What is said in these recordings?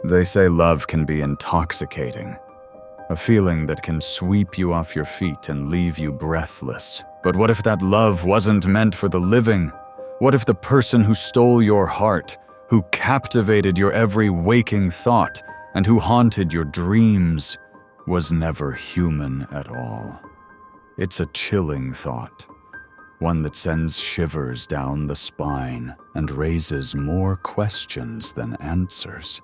They say love can be intoxicating, a feeling that can sweep you off your feet and leave you breathless. But what if that love wasn't meant for the living? What if the person who stole your heart, who captivated your every waking thought, and who haunted your dreams, was never human at all? It's a chilling thought, one that sends shivers down the spine and raises more questions than answers.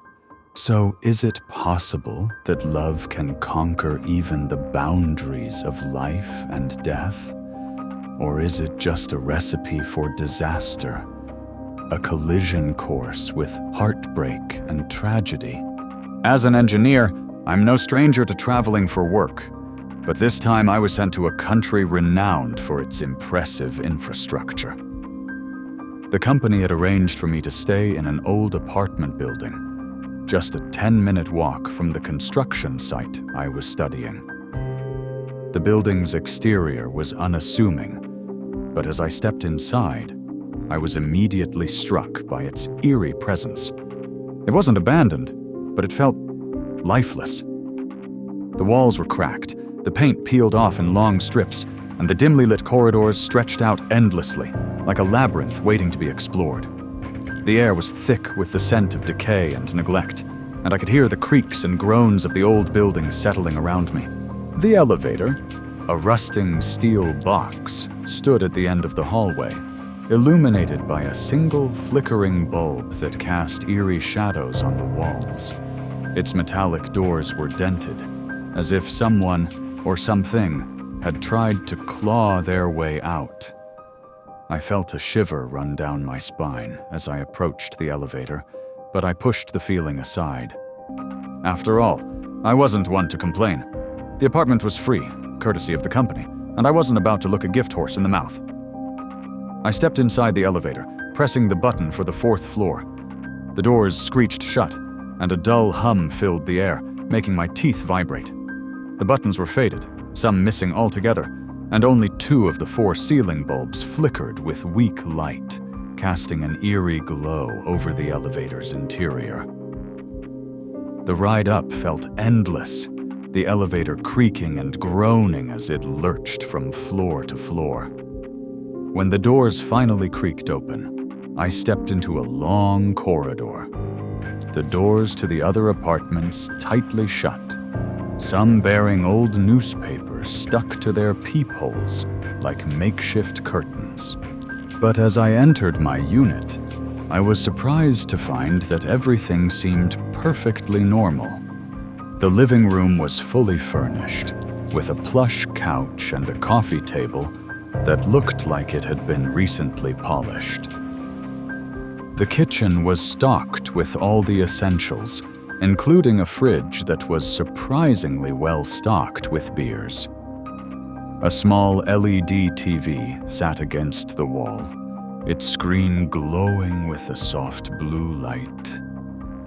So, is it possible that love can conquer even the boundaries of life and death? Or is it just a recipe for disaster, a collision course with heartbreak and tragedy? As an engineer, I'm no stranger to traveling for work, but this time I was sent to a country renowned for its impressive infrastructure. The company had arranged for me to stay in an old apartment building, just a 10-minute walk from the construction site I was studying. The building's exterior was unassuming, but as I stepped inside, I was immediately struck by its eerie presence. It wasn't abandoned, but it felt lifeless. The walls were cracked, the paint peeled off in long strips, and the dimly lit corridors stretched out endlessly, like a labyrinth waiting to be explored. The air was thick with the scent of decay and neglect, and I could hear the creaks and groans of the old building settling around me. The elevator, a rusting steel box, stood at the end of the hallway, illuminated by a single flickering bulb that cast eerie shadows on the walls. Its metallic doors were dented, as if someone or something had tried to claw their way out. I felt a shiver run down my spine as I approached the elevator, but I pushed the feeling aside. After all, I wasn't one to complain. The apartment was free, courtesy of the company, and I wasn't about to look a gift horse in the mouth. I stepped inside the elevator, pressing the button for the 4th floor. The doors screeched shut, and a dull hum filled the air, making my teeth vibrate. The buttons were faded, some missing altogether, and only 2 of the 4 ceiling bulbs flickered with weak light, casting an eerie glow over the elevator's interior. The ride up felt endless, the elevator creaking and groaning as it lurched from floor to floor. When the doors finally creaked open, I stepped into a long corridor. The doors to the other apartments tightly shut, some bearing old newspapers stuck to their peepholes like makeshift curtains. But as I entered my unit, I was surprised to find that everything seemed perfectly normal. The living room was fully furnished, with a plush couch and a coffee table that looked like it had been recently polished. The kitchen was stocked with all the essentials, including a fridge that was surprisingly well stocked with beers. A small LED TV sat against the wall, its screen glowing with a soft blue light.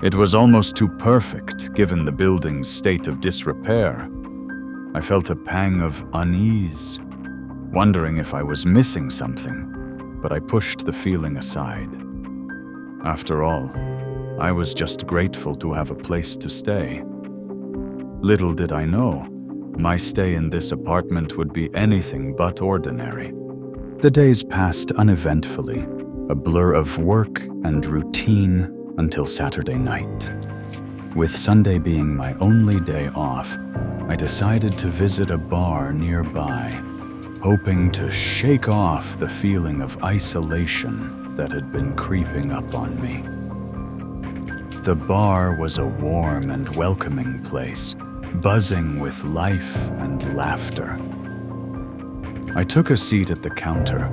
It was almost too perfect, given the building's state of disrepair. I felt a pang of unease, wondering if I was missing something, but I pushed the feeling aside. After all, I was just grateful to have a place to stay. Little did I know, my stay in this apartment would be anything but ordinary. The days passed uneventfully, a blur of work and routine until Saturday night. With Sunday being my only day off, I decided to visit a bar nearby, hoping to shake off the feeling of isolation that had been creeping up on me. The bar was a warm and welcoming place, buzzing with life and laughter. I took a seat at the counter,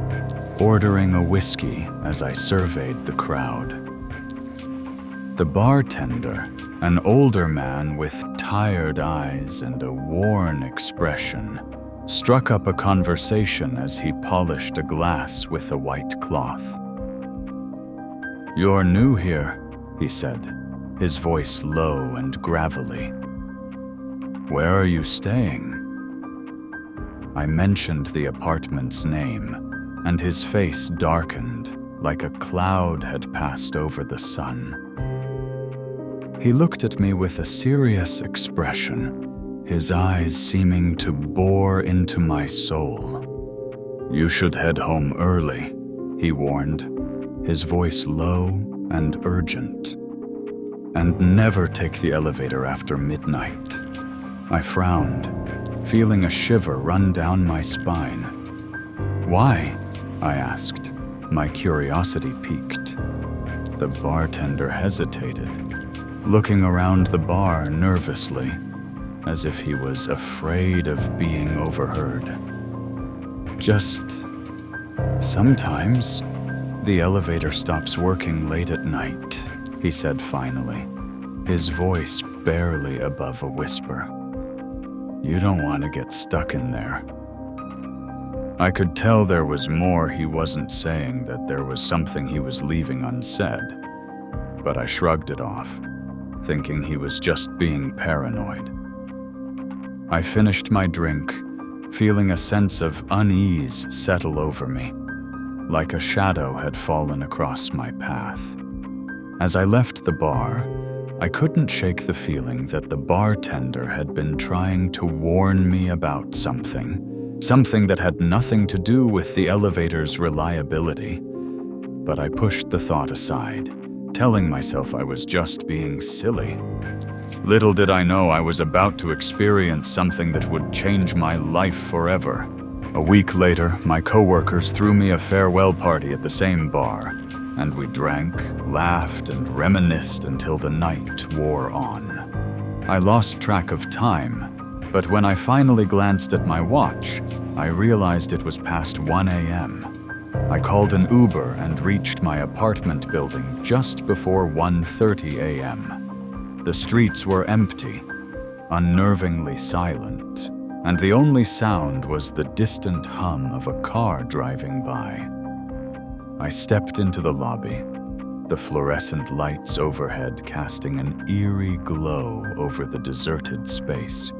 ordering a whiskey as I surveyed the crowd. The bartender, an older man with tired eyes and a worn expression, struck up a conversation as he polished a glass with a white cloth. "You're new here," he said, his voice low and gravelly. "Where are you staying?" I mentioned the apartment's name, and his face darkened like a cloud had passed over the sun. He looked at me with a serious expression, his eyes seeming to bore into my soul. "You should head home early," he warned, his voice low and urgent. "And never take the elevator after midnight." I frowned, feeling a shiver run down my spine. "Why?" I asked, my curiosity piqued. The bartender hesitated, looking around the bar nervously, as if he was afraid of being overheard. "Just sometimes the elevator stops working late at night," he said finally, his voice barely above a whisper. "You don't want to get stuck in there." I could tell there was more he wasn't saying, that there was something he was leaving unsaid, but I shrugged it off, thinking he was just being paranoid. I finished my drink, feeling a sense of unease settle over me, like a shadow had fallen across my path. As I left the bar, I couldn't shake the feeling that the bartender had been trying to warn me about something that had nothing to do with the elevator's reliability. But I pushed the thought aside, telling myself I was just being silly. Little did I know I was about to experience something that would change my life forever. A week later, my coworkers threw me a farewell party at the same bar, and we drank, laughed, and reminisced until the night wore on. I lost track of time, but when I finally glanced at my watch, I realized it was past 1 a.m. I called an Uber and reached my apartment building just before 1:30 a.m. The streets were empty, unnervingly silent, and the only sound was the distant hum of a car driving by. I stepped into the lobby, the fluorescent lights overhead casting an eerie glow over the deserted space.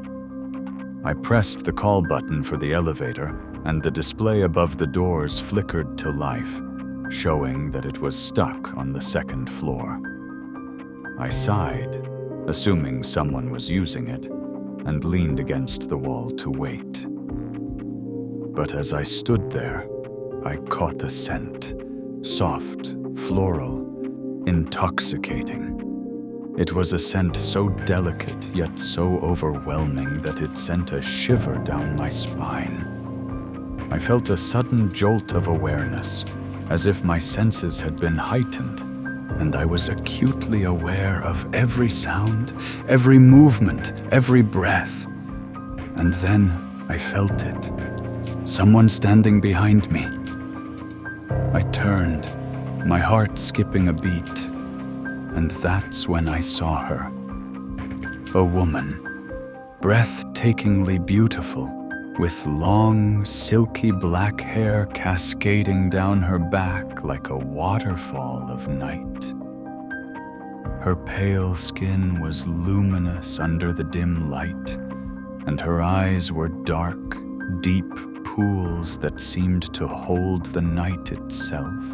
I pressed the call button for the elevator, and the display above the doors flickered to life, showing that it was stuck on the second floor. I sighed, assuming someone was using it, and leaned against the wall to wait. But as I stood there, I caught a scent, soft, floral, intoxicating. It was a scent so delicate yet so overwhelming that it sent a shiver down my spine. I felt a sudden jolt of awareness, as if my senses had been heightened, and I was acutely aware of every sound, every movement, every breath. And then I felt it. Someone standing behind me. I turned, my heart skipping a beat, and that's when I saw her. A woman, breathtakingly beautiful, with long, silky black hair cascading down her back like a waterfall of night. Her pale skin was luminous under the dim light, and her eyes were dark, deep pools that seemed to hold the night itself.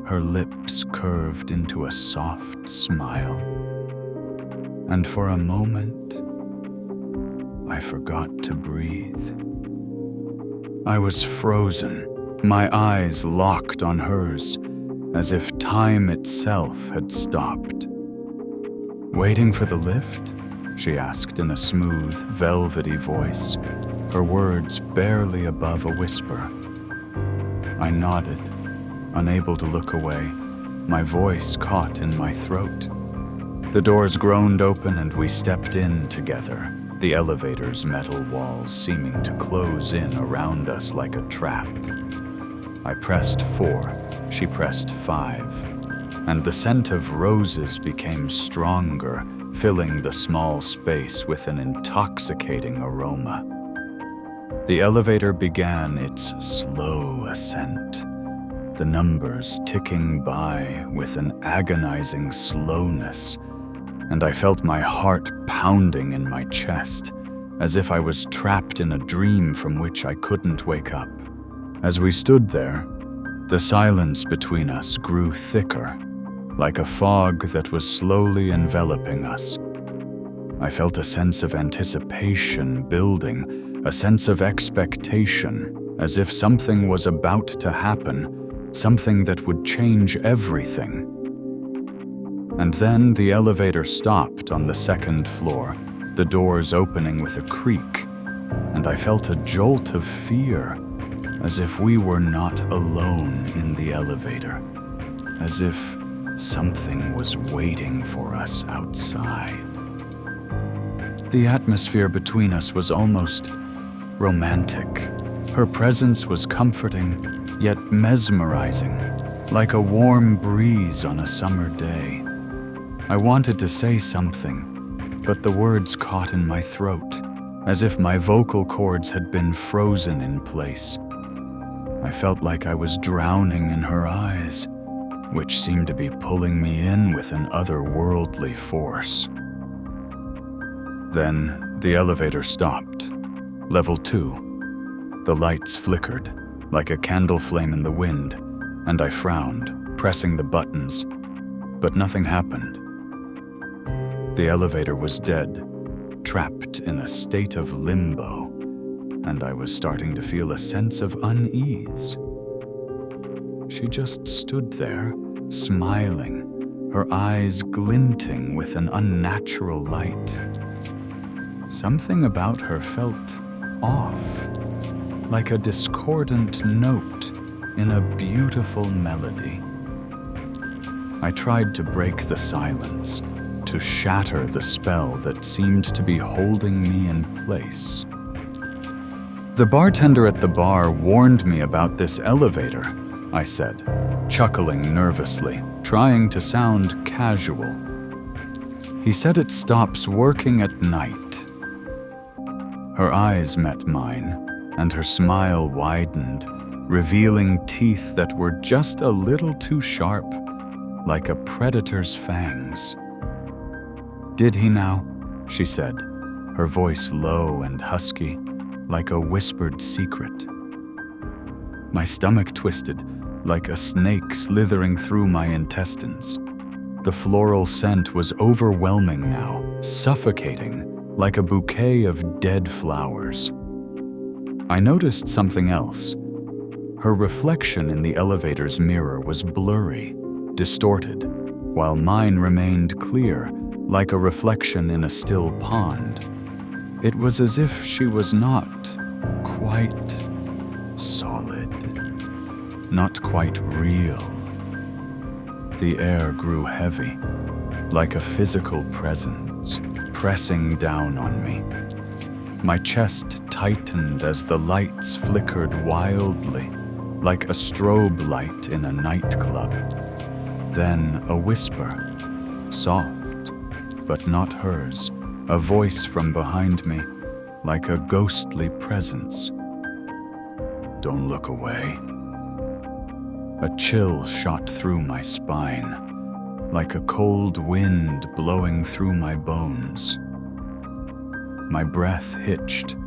Her lips curved into a soft smile, and for a moment, I forgot to breathe. I was frozen, my eyes locked on hers, as if time itself had stopped. "Waiting for the lift?" she asked in a smooth, velvety voice, her words barely above a whisper. I nodded, unable to look away, my voice caught in my throat. The doors groaned open and we stepped in together, the elevator's metal walls seeming to close in around us like a trap. I pressed 4, she pressed 5, and the scent of roses became stronger, filling the small space with an intoxicating aroma. The elevator began its slow ascent, the numbers ticking by with an agonizing slowness, and I felt my heart pounding in my chest, as if I was trapped in a dream from which I couldn't wake up. As we stood there, the silence between us grew thicker, like a fog that was slowly enveloping us. I felt a sense of anticipation building, a sense of expectation, as if something was about to happen, something that would change everything. And then the elevator stopped on the second floor, the doors opening with a creak, and I felt a jolt of fear, as if we were not alone in the elevator, as if something was waiting for us outside. The atmosphere between us was almost romantic. Her presence was comforting, yet mesmerizing, like a warm breeze on a summer day. I wanted to say something, but the words caught in my throat, as if my vocal cords had been frozen in place. I felt like I was drowning in her eyes, which seemed to be pulling me in with an otherworldly force. Then the elevator stopped. Level 2. The lights flickered, like a candle flame in the wind, and I frowned, pressing the buttons, but nothing happened. The elevator was dead, trapped in a state of limbo, and I was starting to feel a sense of unease. She just stood there, smiling, her eyes glinting with an unnatural light. Something about her felt off, like a discordant note in a beautiful melody. I tried to break the silence, to shatter the spell that seemed to be holding me in place. The bartender at the bar warned me about this elevator, I said, chuckling nervously, trying to sound casual. He said it stops working at night. Her eyes met mine, and her smile widened, revealing teeth that were just a little too sharp, like a predator's fangs. "Did he now?" she said, her voice low and husky, like a whispered secret. My stomach twisted, like a snake slithering through my intestines. The floral scent was overwhelming now, suffocating, like a bouquet of dead flowers. I noticed something else. Her reflection in the elevator's mirror was blurry, distorted, while mine remained clear, like a reflection in a still pond. It was as if she was not quite solid, not quite real. The air grew heavy, like a physical presence, pressing down on me. My chest tightened as the lights flickered wildly, like a strobe light in a nightclub. Then a whisper, soft, but not hers, a voice from behind me, like a ghostly presence. "Don't look away." A chill shot through my spine, like a cold wind blowing through my bones. My breath hitched,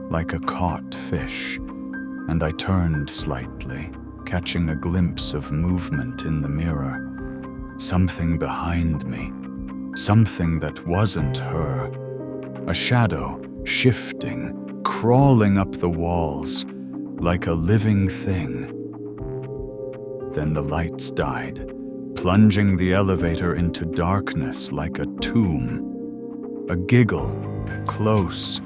like a caught fish, and I turned slightly, catching a glimpse of movement in the mirror. Something behind me, something that wasn't her. A shadow, shifting, crawling up the walls, like a living thing. Then the lights died, plunging the elevator into darkness like a tomb. A giggle, close,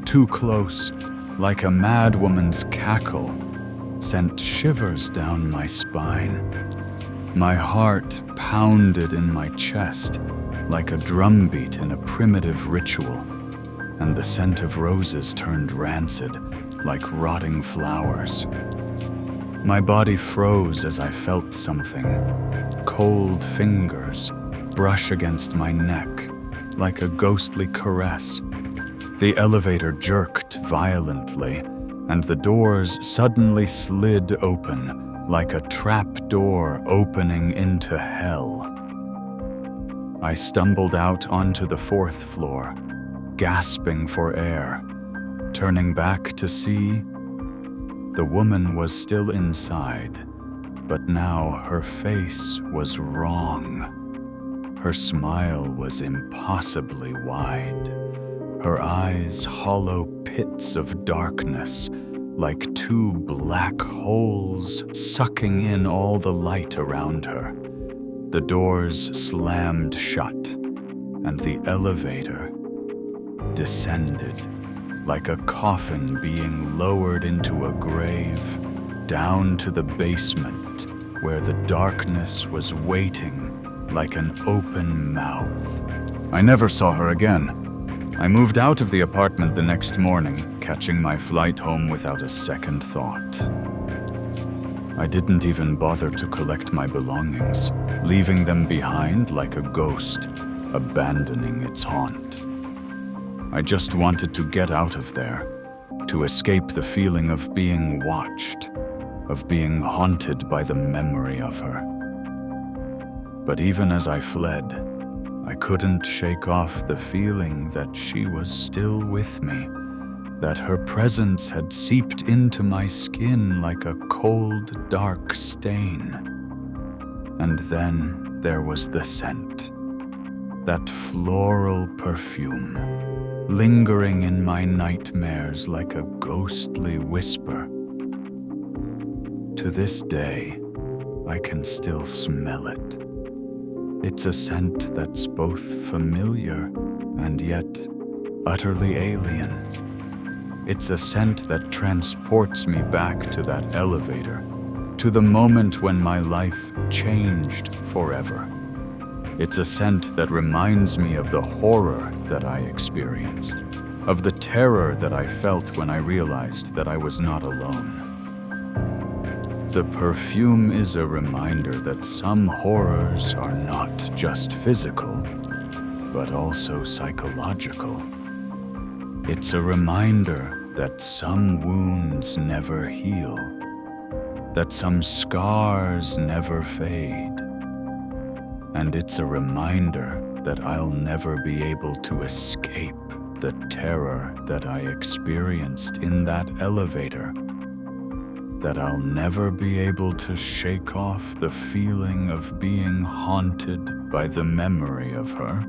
too close, like a madwoman's cackle, sent shivers down my spine. My heart pounded in my chest like a drumbeat in a primitive ritual, and the scent of roses turned rancid, like rotting flowers. My body froze as I felt something, cold fingers, brush against my neck, like a ghostly caress. The elevator jerked violently, and the doors suddenly slid open, like a trap door opening into hell. I stumbled out onto the 4th floor, gasping for air, turning back to see the woman was still inside, But now her face was wrong. Her smile was impossibly wide. Her eyes hollow pits of darkness, like two black holes sucking in all the light around her. The doors slammed shut, and the elevator descended like a coffin being lowered into a grave, down to the basement where the darkness was waiting like an open mouth. I never saw her again. I moved out of the apartment the next morning, catching my flight home without a second thought. I didn't even bother to collect my belongings, leaving them behind like a ghost, abandoning its haunt. I just wanted to get out of there, to escape the feeling of being watched, of being haunted by the memory of her. But even as I fled, I couldn't shake off the feeling that she was still with me, that her presence had seeped into my skin like a cold, dark stain. And then there was the scent, that floral perfume, lingering in my nightmares like a ghostly whisper. To this day, I can still smell it. It's a scent that's both familiar and yet utterly alien. It's a scent that transports me back to that elevator, to the moment when my life changed forever. It's a scent that reminds me of the horror that I experienced, of the terror that I felt when I realized that I was not alone. The perfume is a reminder that some horrors are not just physical, but also psychological. It's a reminder that some wounds never heal, that some scars never fade. And it's a reminder that I'll never be able to escape the terror that I experienced in that elevator, that I'll never be able to shake off the feeling of being haunted by the memory of her.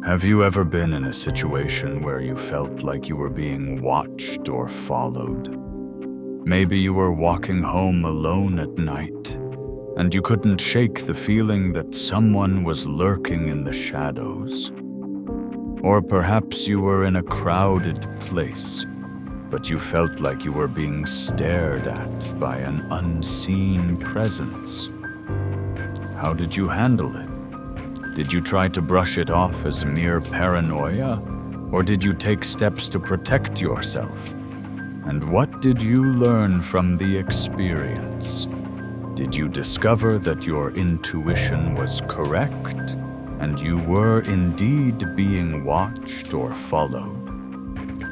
Have you ever been in a situation where you felt like you were being watched or followed? Maybe you were walking home alone at night, and you couldn't shake the feeling that someone was lurking in the shadows. Or perhaps you were in a crowded place, but you felt like you were being stared at by an unseen presence. How did you handle it? Did you try to brush it off as mere paranoia, or did you take steps to protect yourself? And what did you learn from the experience? Did you discover that your intuition was correct, and you were indeed being watched or followed?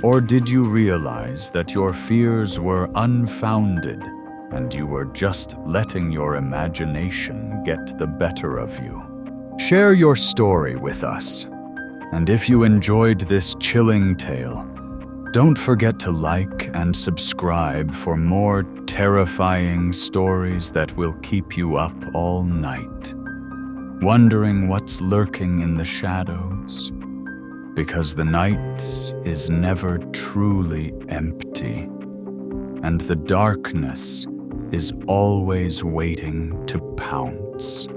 Or did you realize that your fears were unfounded and you were just letting your imagination get the better of you? Share your story with us. And if you enjoyed this chilling tale, don't forget to like and subscribe for more terrifying stories that will keep you up all night, wondering what's lurking in the shadows. Because the night is never truly empty, and the darkness is always waiting to pounce.